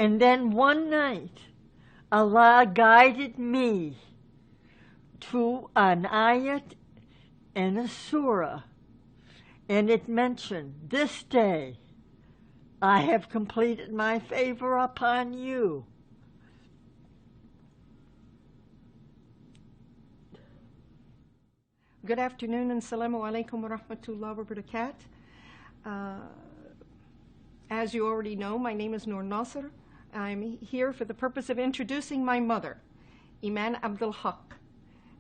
And then one night, Allah guided me to an ayat and a surah, and it mentioned, "This day I have completed my favor upon you." Good afternoon and salamu alaikum wa rahmatullahi wa barakatuh. As you already know, my name is Noor Nasser. I'm here for the purpose of introducing my mother, Iman Abdul Haq,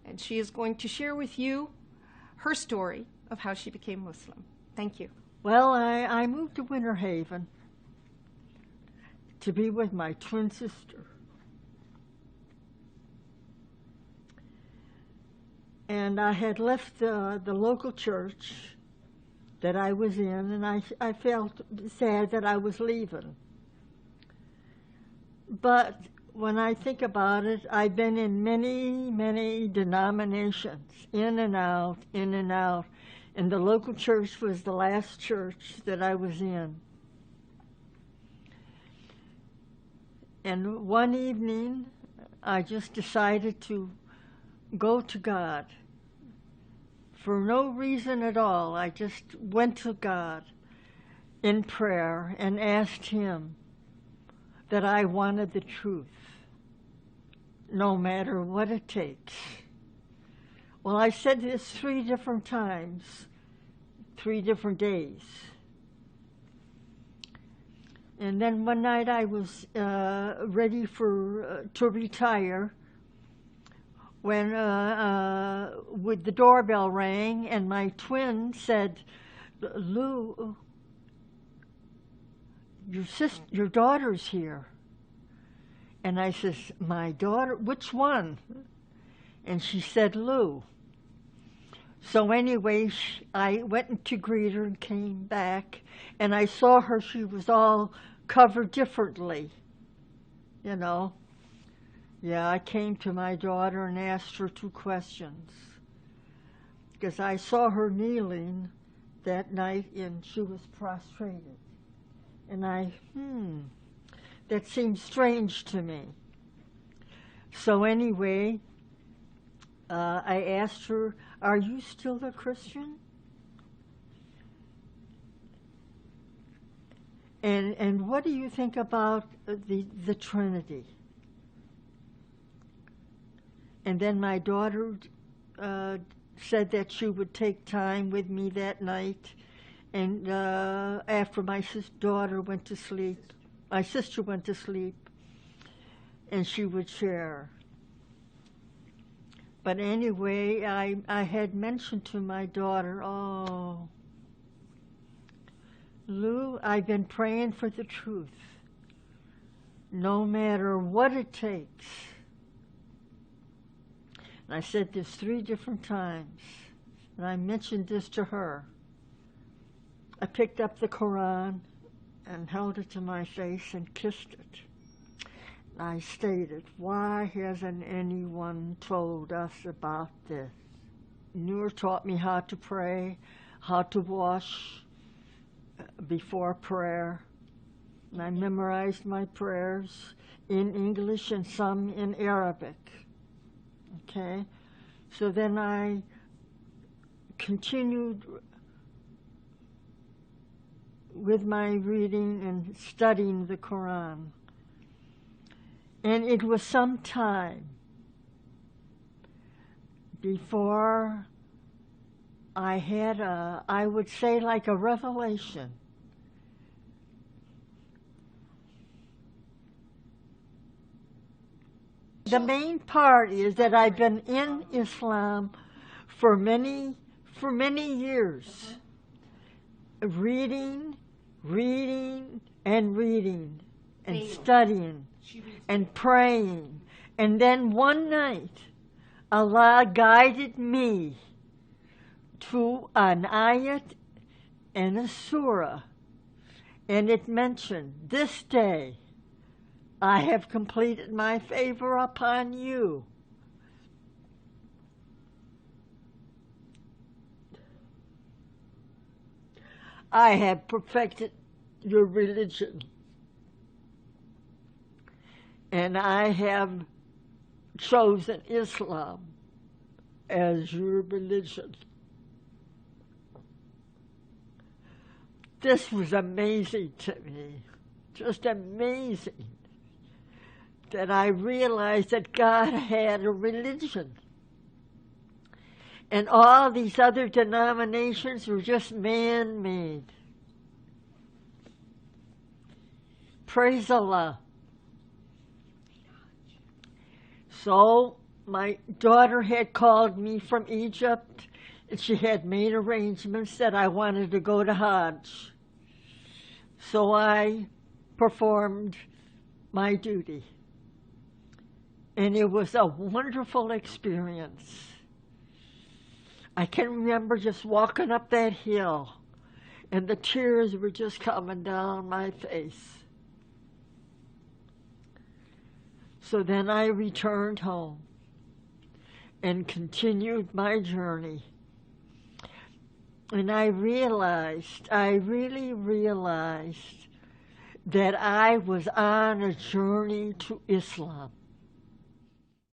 and she is going to share with you her story of how she became Muslim. Thank you. Well, I moved to Winter Haven to be with my twin sister. And I had left the local church that I was in, and I felt sad that I was leaving. But when I think about it, I've been in many, many denominations, in and out, in and out. And the local church was the last church that I was in. And one evening, I just decided to go to God. For no reason at all, I just went to God in prayer and asked Him that I wanted the truth, no matter what it takes. Well, I said this 3 different times, 3 different days. And then one night I was ready to retire when with the doorbell rang, and my twin said, "Lou, your daughter's here." And I says, "My daughter? Which one?" And she said, "Lou." So anyway, I went to greet her and came back, and I saw her. She was all covered differently, you know. Yeah, I came to my daughter and asked her 2 questions, because I saw her kneeling that night and she was prostrated. And that seemed strange to me. So anyway, I asked her, "Are you still a Christian?" And what do you think about the Trinity? And then my daughter said that she would take time with me that night, and after my daughter went to sleep, my sister went to sleep, and she would share. But anyway, I had mentioned to my daughter, "Oh, Lou, I've been praying for the truth, no matter what it takes." And I said this 3 different times, and I mentioned this to her. I picked up the Quran and held it to my face and kissed it. And I stated, "Why hasn't anyone told us about this?" Noor taught me how to pray, how to wash before prayer. And I memorized my prayers in English and some in Arabic. Okay, so then I continued with my reading and studying the Quran. And it was some time before I had I would say like a revelation. The main part is that I've been in Islam for many years, reading and studying and praying. And then one night, Allah guided me to an ayat and a surah, and it mentioned, "This day I have completed my favor upon you." I have perfected your religion. and I have chosen Islam as your religion. This was amazing to me, just amazing, that I realized that God had a religion. And all these other denominations were just man-made. Praise Allah. So my daughter had called me from Egypt, and she had made arrangements that I wanted to go to Hajj. So I performed my duty. And it was a wonderful experience. I can remember just walking up that hill, and the tears were just coming down my face. So then I returned home and continued my journey. And I really realized that I was on a journey to Islam.